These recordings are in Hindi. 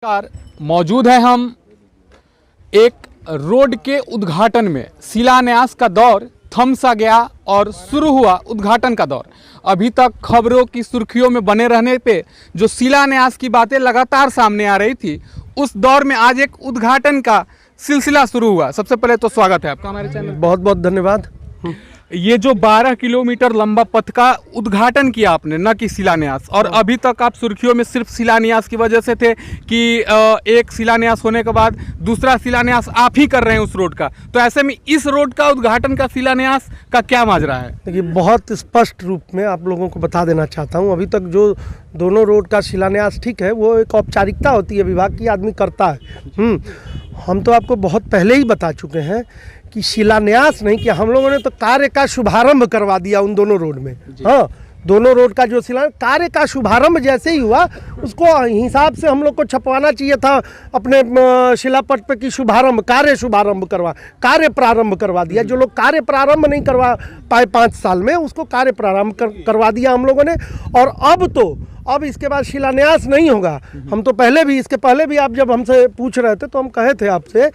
नमस्कार, मौजूद है हम एक रोड के उद्घाटन में। शिलान्यास का दौर थम सा गया और शुरू हुआ उद्घाटन का दौर। अभी तक खबरों की सुर्खियों में बने रहने पे जो शिलान्यास की बातें लगातार सामने आ रही थी, उस दौर में आज एक उद्घाटन का सिलसिला शुरू हुआ। सबसे पहले तो स्वागत है आपका हमारे चैनल। बहुत बहुत धन्यवाद। ये जो 12 किलोमीटर लंबा पथ का उद्घाटन किया आपने, न कि शिलान्यास, और अभी तक आप सुर्खियों में सिर्फ शिलान्यास की वजह से थे कि एक शिलान्यास होने के बाद दूसरा शिलान्यास आप ही कर रहे हैं उस रोड का। तो ऐसे में इस रोड का उद्घाटन का शिलान्यास का क्या माजरा है? देखिए, बहुत स्पष्ट रूप में आप लोगों को बता देना चाहता हूं, अभी तक जो दोनों रोड का शिलान्यास ठीक है, वो एक औपचारिकता होती है, विभाग की आदमी करता है। हम तो आपको बहुत पहले ही बता चुके हैं कि शिलान्यास नहीं किया, हम लोगों ने तो कार्य का शुभारंभ करवा दिया उन दोनों रोड में। हाँ, दोनों रोड का जो शिलान्यास कार्य का शुभारंभ जैसे ही हुआ, उसको हिसाब से हम लोग को छपवाना चाहिए था अपने शिलापट पे कि शुभारंभ, कार्य प्रारंभ करवा दिया। जो लोग कार्य प्रारंभ नहीं करवा पाए 5 साल में, उसको कार्य प्रारंभ करवा दिया हम लोगों ने। और अब इसके बाद शिलान्यास नहीं होगा। हम तो पहले भी, इसके पहले भी आप जब हमसे पूछ रहे थे तो हम कहे थे आपसे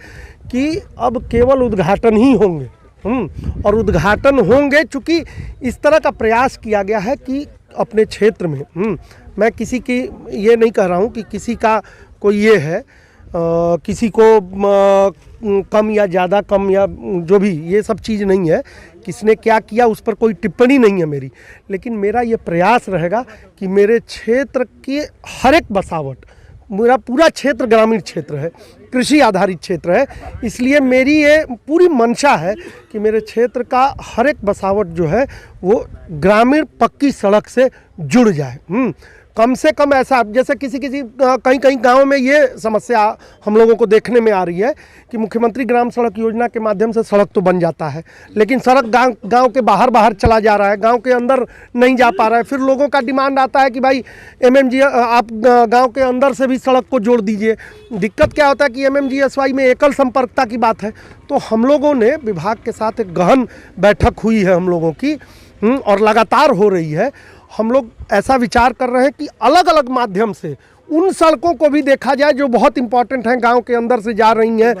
कि अब केवल उद्घाटन ही होंगे। और उद्घाटन होंगे, चूँकि इस तरह का प्रयास किया गया है कि अपने क्षेत्र में मैं किसी की ये नहीं कह रहा हूँ कि किसी का कोई ये है, किसी को कम या ज़्यादा, कम या जो भी, ये सब चीज़ नहीं है। किसने क्या किया उस पर कोई टिप्पणी नहीं है मेरी, लेकिन मेरा ये प्रयास रहेगा कि मेरे क्षेत्र के हर एक बसावट, मेरा पूरा क्षेत्र ग्रामीण क्षेत्र है, कृषि आधारित क्षेत्र है, इसलिए मेरी ये पूरी मंशा है कि मेरे क्षेत्र का हर एक बसावट जो है वो ग्रामीण पक्की सड़क से जुड़ जाए। कम से कम ऐसा, जैसे कहीं गांव में ये समस्या हम लोगों को देखने में आ रही है कि मुख्यमंत्री ग्राम सड़क योजना के माध्यम से सड़क तो बन जाता है, लेकिन सड़क गांव के बाहर चला जा रहा है, गांव के अंदर नहीं जा पा रहा है। फिर लोगों का डिमांड आता है कि भाई MMG आप गांव के अंदर से भी सड़क को जोड़ दीजिए। दिक्कत क्या होता है कि MMGSY में एकल संपर्कता की बात है। तो हम लोगों ने विभाग के साथ एक गहन बैठक हुई है हम लोगों की, और लगातार हो रही है। हम लोग ऐसा विचार कर रहे हैं कि अलग अलग माध्यम से उन सड़कों को भी देखा जाए जो बहुत इंपॉर्टेंट हैं, गांव के अंदर से जा रही हैं,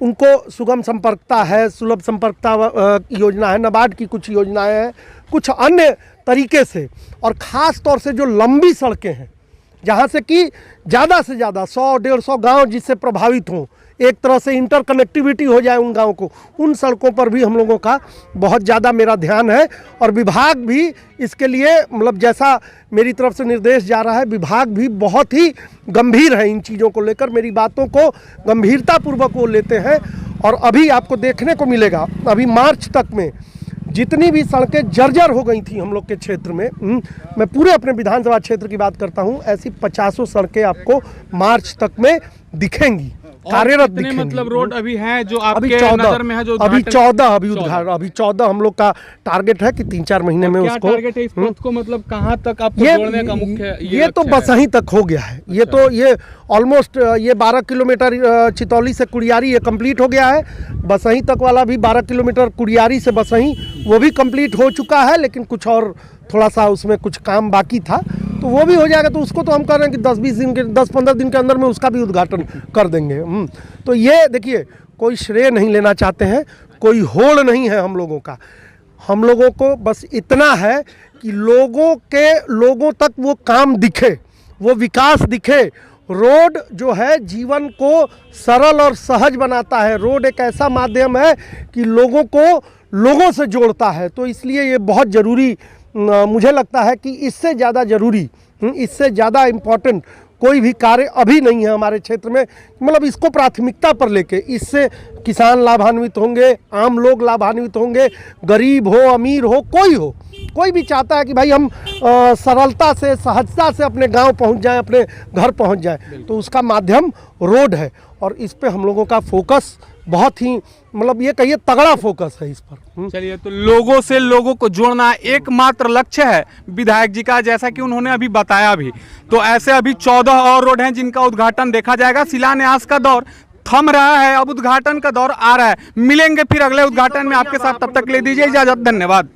उनको सुगम संपर्कता है, सुलभ संपर्कता योजना है, नाबार्ड की कुछ योजनाएं हैं, कुछ अन्य तरीके से। और ख़ास तौर से जो लंबी सड़कें हैं, जहाँ से कि ज़्यादा से ज़्यादा 100-150 गाँव जिससे प्रभावित हों, एक तरह से इंटरकनेक्टिविटी हो जाए उन गाँव को, उन सड़कों पर भी हम लोगों का बहुत ज़्यादा मेरा ध्यान है। और विभाग भी इसके लिए, मतलब जैसा मेरी तरफ से निर्देश जा रहा है, विभाग भी बहुत ही गंभीर है इन चीज़ों को लेकर, मेरी बातों को गंभीरतापूर्वक वो लेते हैं। और अभी आपको देखने को मिलेगा, अभी मार्च तक में जितनी भी सड़कें जर्जर हो गई थी हम लोग के क्षेत्र में, मैं पूरे अपने विधानसभा क्षेत्र की बात करता हूँ, ऐसी 50 सड़कें आपको मार्च तक में दिखेंगी, कार्यरत दिखेंगी। मतलब रोड अभी हैं जो आपके नजर में है, जो अभी 14 हम लोग का टारगेट है कि 3-4 महीने में उसको टारगेट है इस पथ को, मतलब कहाँ तक आपको जोड़ने का मुख्य ये तो बसही तक हो गया है। ये तो ये ऑलमोस्ट ये 12 किलोमीटर चितौली से कुड़ियारी ये कंप्लीट हो गया है। बसही तक वाला भी 12 किलोमीटर कुड़ियारी से बसही, वो भी कंप्लीट हो चुका है, लेकिन कुछ और थोड़ा सा उसमें कुछ काम बाकी था, तो वो भी हो जाएगा। तो उसको तो हम कह रहे हैं कि 10-15 दिन के अंदर में उसका भी उद्घाटन कर देंगे। तो ये देखिए, कोई श्रेय नहीं लेना चाहते हैं, कोई होड़ नहीं है हम लोगों का। हम लोगों को बस इतना है कि लोगों तक वो काम दिखे, वो विकास दिखे। रोड जो है जीवन को सरल और सहज बनाता है। रोड एक ऐसा माध्यम है कि लोगों से जोड़ता है। तो इसलिए ये बहुत ज़रूरी, मुझे लगता है कि इससे ज़्यादा ज़रूरी, इससे ज़्यादा इम्पोर्टेंट कोई भी कार्य अभी नहीं है हमारे क्षेत्र में। मतलब इसको प्राथमिकता पर लेके, इससे किसान लाभान्वित होंगे, आम लोग लाभान्वित होंगे, गरीब हो, अमीर हो, कोई भी चाहता है कि भाई हम सरलता से, सहजता से अपने गांव पहुंच जाएं, अपने घर पहुंच जाएं। तो उसका माध्यम रोड है, और इस पे हम लोगों का फोकस बहुत ही, मतलब ये कहिए तगड़ा फोकस है इस पर। चलिए, तो लोगों से लोगों को जोड़ना एकमात्र लक्ष्य है विधायक जी का, जैसा कि उन्होंने अभी बताया भी। तो ऐसे अभी 14 और रोड हैं जिनका उद्घाटन देखा जाएगा। शिलान्यास का दौर थम रहा है, अब उद्घाटन का दौर आ रहा है। मिलेंगे फिर अगले उद्घाटन में आपके साथ, तब तक ले दीजिए इजाजत, धन्यवाद।